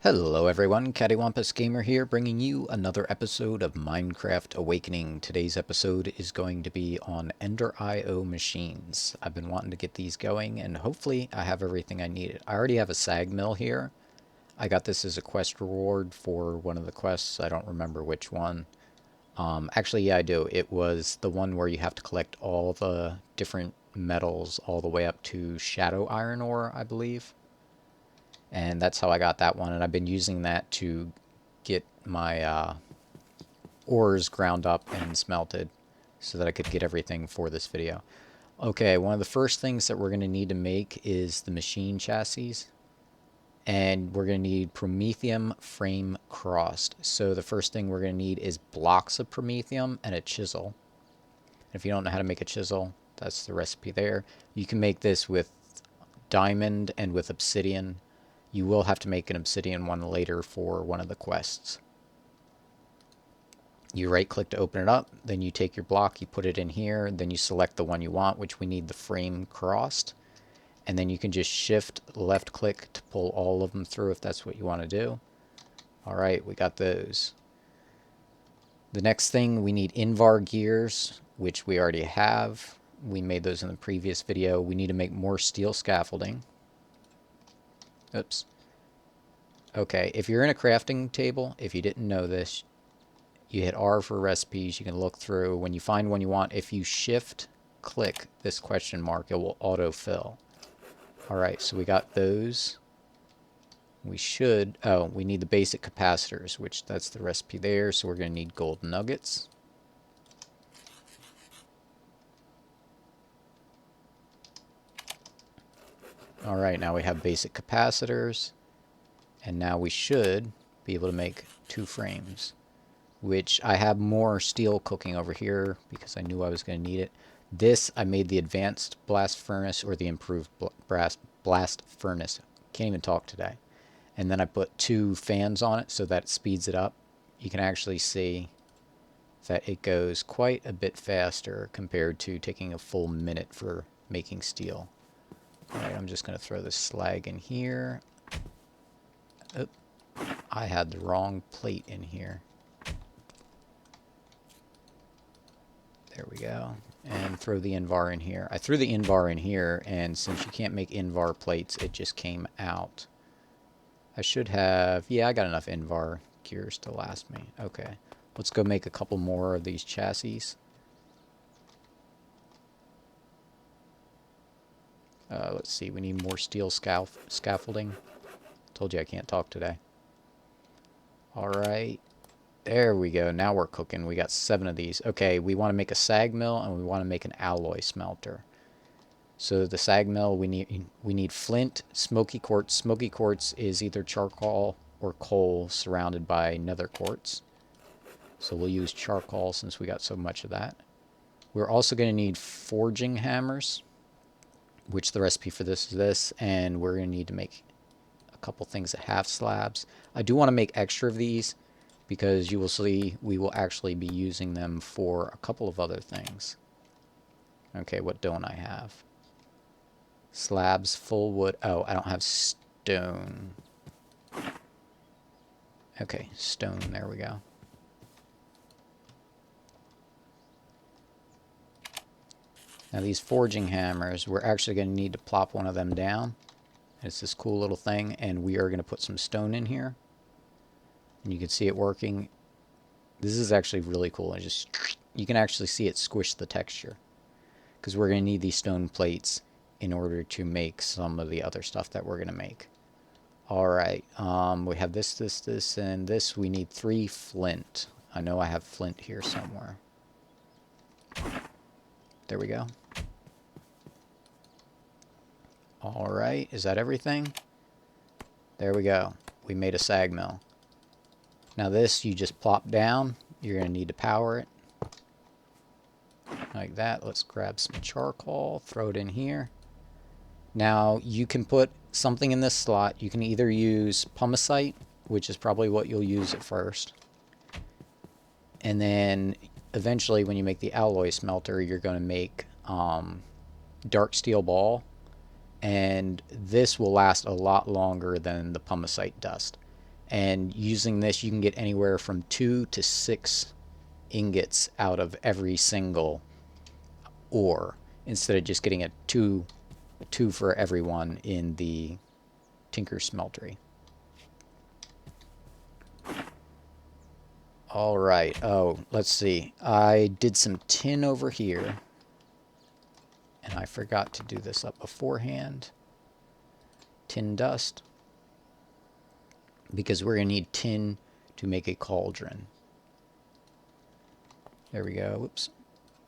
Hello everyone, CaddywhumpusGamer here, bringing you another episode of Minecraft Awakening. Today's episode is going to be on Ender IO machines. I've been wanting to get these going, and hopefully I have everything I need. I already have a Sag Mill here. I got this as a quest reward for one of the quests. I don't remember which one. Actually, yeah, I do. It was the one where you have to collect all the different metals all the way up to Shadow Iron Ore, I believe. And that's how I got that one, and I've been using that to get my ores ground up and smelted so that I could get everything for this video. Okay, one of the first things that we're going to need to make is the machine chassis, and we're going to need promethium frame crossed. So the first thing we're going to need is blocks of promethium and a chisel. If you don't know how to make a chisel, that's the recipe there. You can make this with diamond and with obsidian. You will have to make an obsidian one later for one of the quests. You right click to open it up, then you take your block, you put it in here, then you select the one you want, which we need the frame crossed, and then you can just shift left click to pull all of them through if that's what you want to do. Alright, we got those. The next thing, we need Invar gears, which we already have. We made those in the previous video. We need to make more steel scaffolding. Oops. Okay, if you're in a crafting table, if you didn't know this, you hit R for recipes. You can look through. When you find one you want, if you shift click this question mark, it will autofill. Alright, so we got those. We should, we need the basic capacitors, which that's the recipe there, so we're going to need gold nuggets. Alright, now we have basic capacitors, and now we should be able to make 2 frames, which I have more steel cooking over here because I knew I was going to need it. This, I made the advanced blast furnace, or the improved blast furnace. Can't even talk today. And then I put 2 fans on it so that it speeds it up. You can actually see that it goes quite a bit faster compared to taking a full minute for making steel. Alright, I'm just going to throw this slag in here. Oh, I had the wrong plate in here. There we go. And throw the Invar in here. I threw the Invar in here, and since you can't make Invar plates, it just came out. I should have... Yeah, I got enough Invar gears to last me. Okay. Let's go make a couple more of these chassis. Let's see, we need more steel scaffolding. Told you I can't talk today. Alright. There we go. Now we're cooking. We got 7 of these. Okay, we want to make a Sag Mill, and we want to make an alloy smelter. So the Sag Mill, we need flint, smoky quartz. Smoky quartz is either charcoal or coal surrounded by nether quartz. So we'll use charcoal since we got so much of that. We're also going to need forging hammers, which the recipe for this is this, and we're going to need to make a couple things that have slabs. I do want to make extra of these because you will see we will actually be using them for a couple of other things. Okay, what don't I have? Slabs, full wood. Oh, I don't have stone. Okay, stone, there we go. Now these forging hammers, we're actually going to need to plop one of them down. It's this cool little thing, and we are going to put some stone in here. And you can see it working. This is actually really cool. You can actually see it squish the texture. Because we're going to need these stone plates in order to make some of the other stuff that we're going to make. Alright, we have this, and this. We need 3 flint. I know I have flint here somewhere. There we go. Alright, is that everything? There we go. We made a Sag Mill. Now this, you just plop down. You're going to need to power it. Like that. Let's grab some charcoal, throw it in here. Now, you can put something in this slot. You can either use pumicite, which is probably what you'll use at first. And then, eventually, when you make the alloy smelter, you're going to make dark steel ball. And this will last a lot longer than the pumicite dust. And using this, you can get anywhere from 2 to 6 ingots out of every single ore, instead of just getting a two for every one in the Tinker Smeltery. Alright, oh, let's see. I did some tin over here, and I forgot to do this up beforehand. Tin dust. Because we're going to need tin to make a cauldron. There we go. Whoops.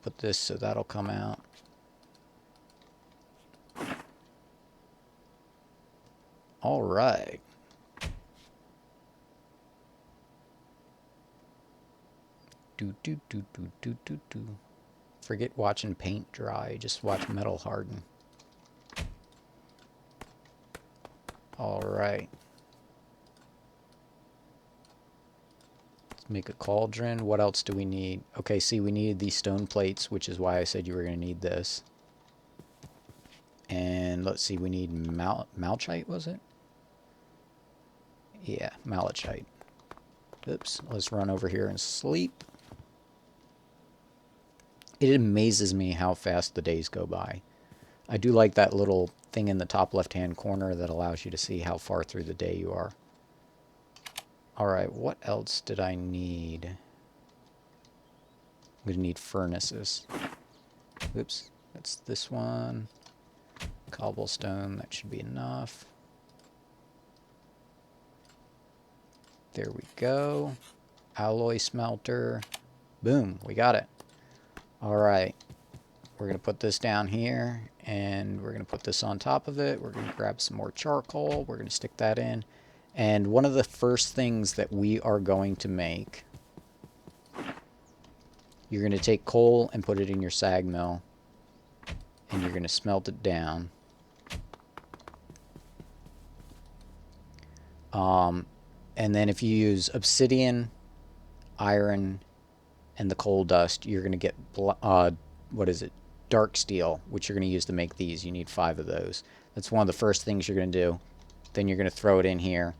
Put this so that'll come out. Alright. Do. Forget watching paint dry. Just watch metal harden. Alright. Let's make a cauldron. What else do we need? Okay, see, we needed these stone plates, which is why I said you were going to need this. And let's see, we need malachite, was it? Yeah, malachite. Oops, let's run over here and sleep. It amazes me how fast the days go by. I do like that little thing in the top left-hand corner that allows you to see how far through the day you are. Alright, what else did I need? I'm going to need furnaces. Oops, that's this one. Cobblestone, that should be enough. There we go. Alloy smelter. Boom, we got it. Alright, we're going to put this down here, and we're going to put this on top of it. We're going to grab some more charcoal. We're going to stick that in. And one of the first things that we are going to make, you're going to take coal and put it in your sag mill, and you're going to smelt it down. And then if you use obsidian, iron, and the coal dust, you're going to get, what is it? Dark steel, which you're going to use to make these. You need 5 of those. That's one of the first things you're going to do. Then you're going to throw it in here.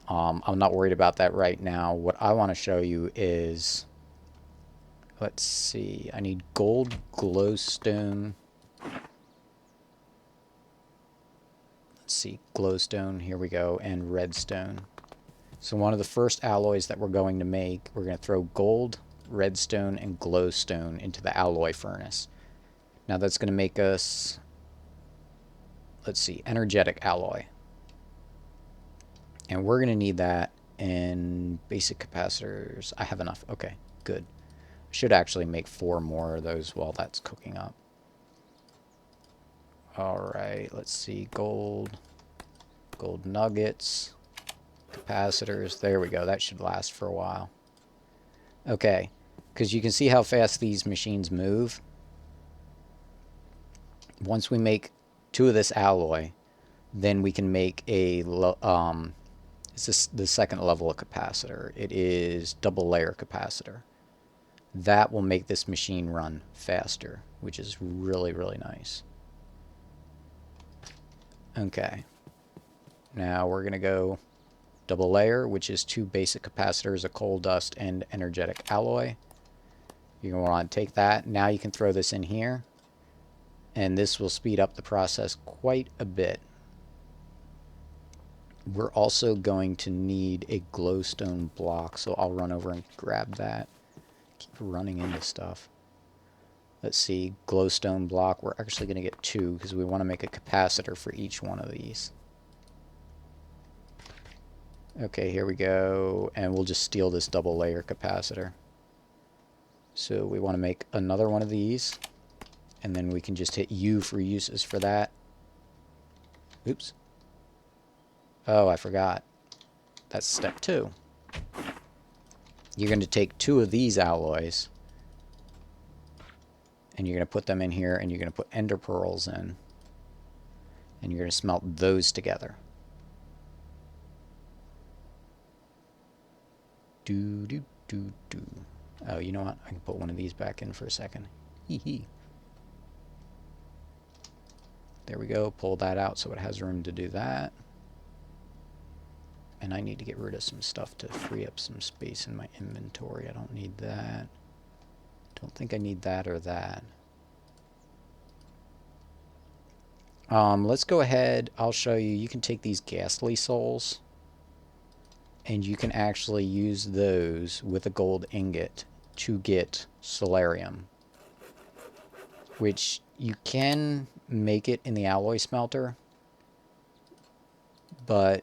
I'm not worried about that right now. What I want to show you is, let's see, I need gold glowstone. Let's see, glowstone, here we go, and redstone. So one of the first alloys that we're going to make, we're going to throw gold, redstone, and glowstone into the alloy furnace. Now that's going to make us, let's see, energetic alloy. And we're going to need that in basic capacitors. I have enough. Okay, good. Should actually make 4 more of those while that's cooking up. Alright, let's see, gold nuggets, capacitors, there we go, that should last for a while. Okay, because you can see how fast these machines move. Once we make 2 of this alloy, then we can make a, it's the second level of capacitor. It is double layer capacitor. That will make this machine run faster, which is really, really nice. Okay. Now we're going to go double layer, which is 2 basic capacitors, a coal dust, and energetic alloy. You're going to want to take that. Now you can throw this in here, and this will speed up the process quite a bit. We're also going to need a glowstone block, so I'll run over and grab that. Keep running into stuff. Let's see, glowstone block. We're actually going to get 2 because we want to make a capacitor for each one of these. Okay, here we go, and we'll just steal this double layer capacitor. So we want to make another one of these, and then we can just hit U for uses for that. Oops. Oh, I forgot. That's step 2. You're going to take 2 of these alloys, and you're going to put them in here, and you're going to put ender pearls in, and you're going to smelt those together. Oh, you know what? I can put one of these back in for a second. Hee. There we go. Pull that out so it has room to do that. And I need to get rid of some stuff to free up some space in my inventory. I don't need that. Don't think I need that or that. Let's go ahead. I'll show you. You can take these ghastly souls, and you can actually use those with a gold ingot to get Solarium, which you can make it in the alloy smelter, but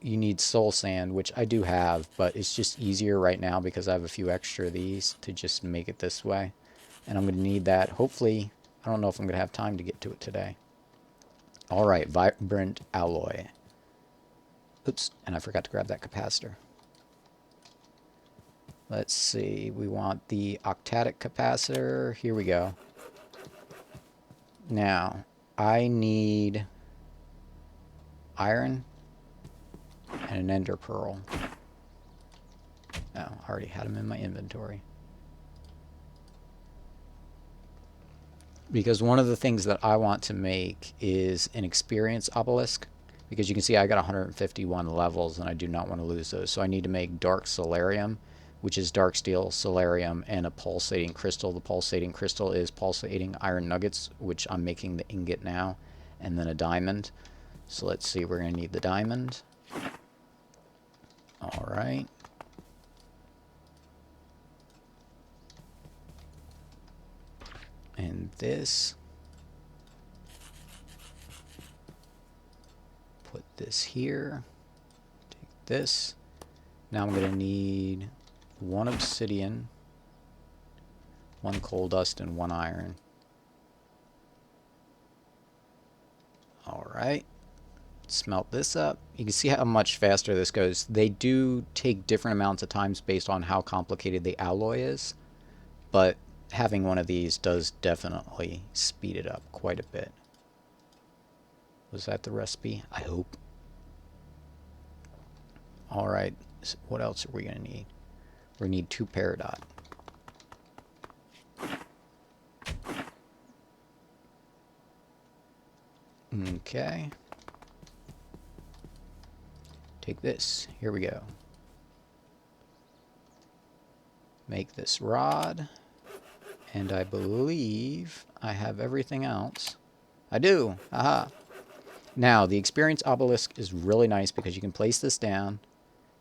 you need soul sand, which I do have, but it's just easier right now because I have a few extra of these to just make it this way. And I'm going to need that. Hopefully, I don't know if I'm going to have time to get to it today. Alright, vibrant alloy. Oops, and I forgot to grab that capacitor. Let's see, we want the Octet Capacitor. Here we go. Now, I need iron and an ender pearl. Oh, I already had them in my inventory. Because one of the things that I want to make is an experience obelisk. Because you can see I got 151 levels and I do not want to lose those. So I need to make dark solarium, which is dark steel, solarium, and a pulsating crystal. The pulsating crystal is pulsating iron nuggets, which I'm making the ingot now, and then a diamond. So let's see, we're going to need the diamond. Alright. And this. Put this here. Take this. Now I'm going to need 1 obsidian, 1 coal dust, and 1 iron. Alright. Smelt this up. You can see how much faster this goes. They do take different amounts of times based on how complicated the alloy is, but having one of these does definitely speed it up quite a bit. Was that the recipe? I hope. Alright, so what else are we going to need? We need 2 peridot. Okay. Take this. Here we go. Make this rod. And I believe I have everything else. I do! Aha! Now, the experience obelisk is really nice because you can place this down.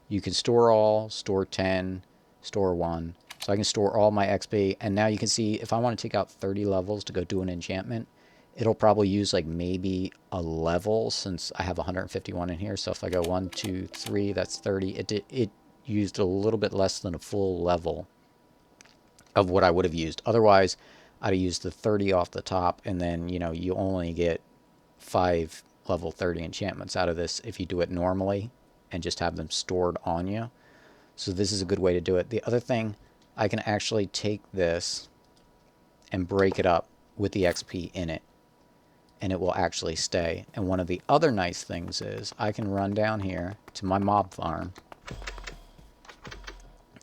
You can store all, store 10, store 1. So I can store all my XP. And now you can see if I want to take out 30 levels to go do an enchantment, it'll probably use like maybe a level since I have 151 in here. So if I go 1, 2, 3, that's 30. It used a little bit less than a full level of what I would have used. Otherwise, I'd have used the 30 off the top, and then, you know, you only get 5 level 30 enchantments out of this if you do it normally and just have them stored on you. So this is a good way to do it. The other thing, I can actually take this and break it up with the XP in it, and it will actually stay. And one of the other nice things is I can run down here to my mob farm.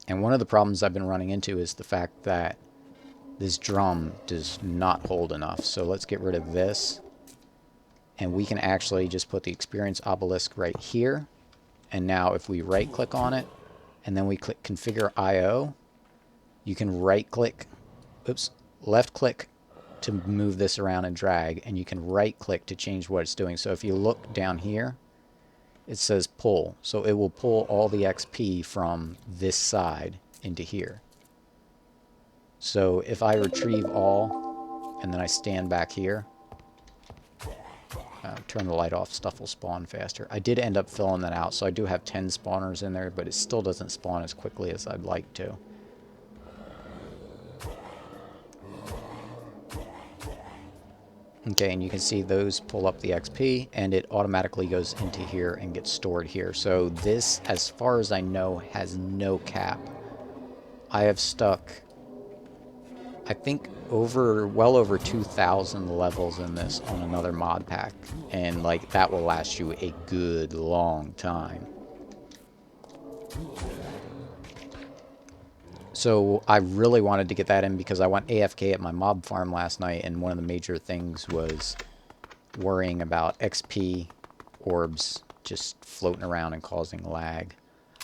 And one of the problems I've been running into is the fact that this drum does not hold enough. So let's get rid of this. And we can actually just put the experience obelisk right here. And now if we right click on it, and then we click configure IO, you can right click, oops, left click to move this around and drag, and you can right click to change what it's doing. So if you look down here, it says pull. So it will pull all the XP from this side into here. So if I retrieve all, and then I stand back here, turn the light off, stuff will spawn faster. I did end up filling that out, so I do have 10 spawners in there, but it still doesn't spawn as quickly as I'd like to. Okay, and you can see those pull up the XP, and it automatically goes into here and gets stored here. So this, as far as I know, has no cap. I have stuck, I think, well over 2,000 levels in this on another mod pack, and like that will last you a good long time. So I really wanted to get that in because I went AFK at my mob farm last night, and one of the major things was worrying about XP orbs just floating around and causing lag.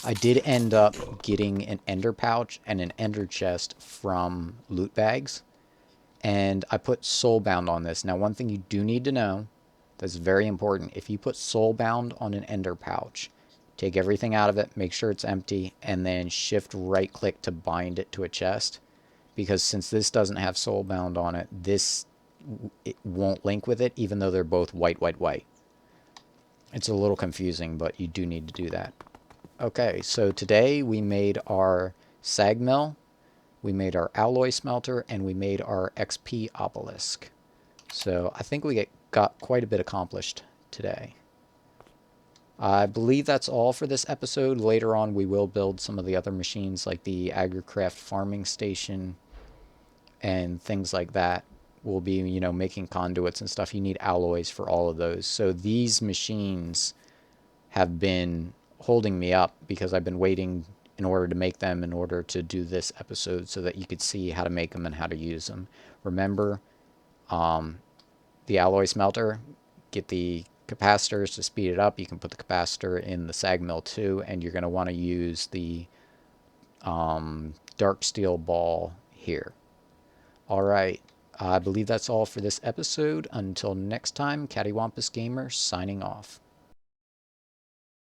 I did end up getting an ender pouch and an ender chest from loot bags, and I put soulbound on this. Now, one thing you do need to know that's very important: if you put soulbound on an ender pouch, take everything out of it, make sure it's empty, and then shift right click to bind it to a chest, because since this doesn't have soulbound on it, it won't link with it, even though they're both white, white, white. It's a little confusing, but you do need to do that. Okay, so today we made our Sag Mill, we made our alloy smelter, and we made our XP Obelisk. So I think we got quite a bit accomplished today. I believe that's all for this episode. Later on we will build some of the other machines like the Agricraft farming station and things like that. We'll be, making conduits and stuff. You need alloys for all of those. So these machines have been holding me up because I've been waiting in order to make them in order to do this episode so that you could see how to make them and how to use them. Remember, the alloy smelter, get the capacitors to speed it up. You can put the capacitor in the Sag Mill too, and you're going to want to use the dark steel ball here. Alright, I believe that's all for this episode. Until next time, CaddywhumpusGamer signing off.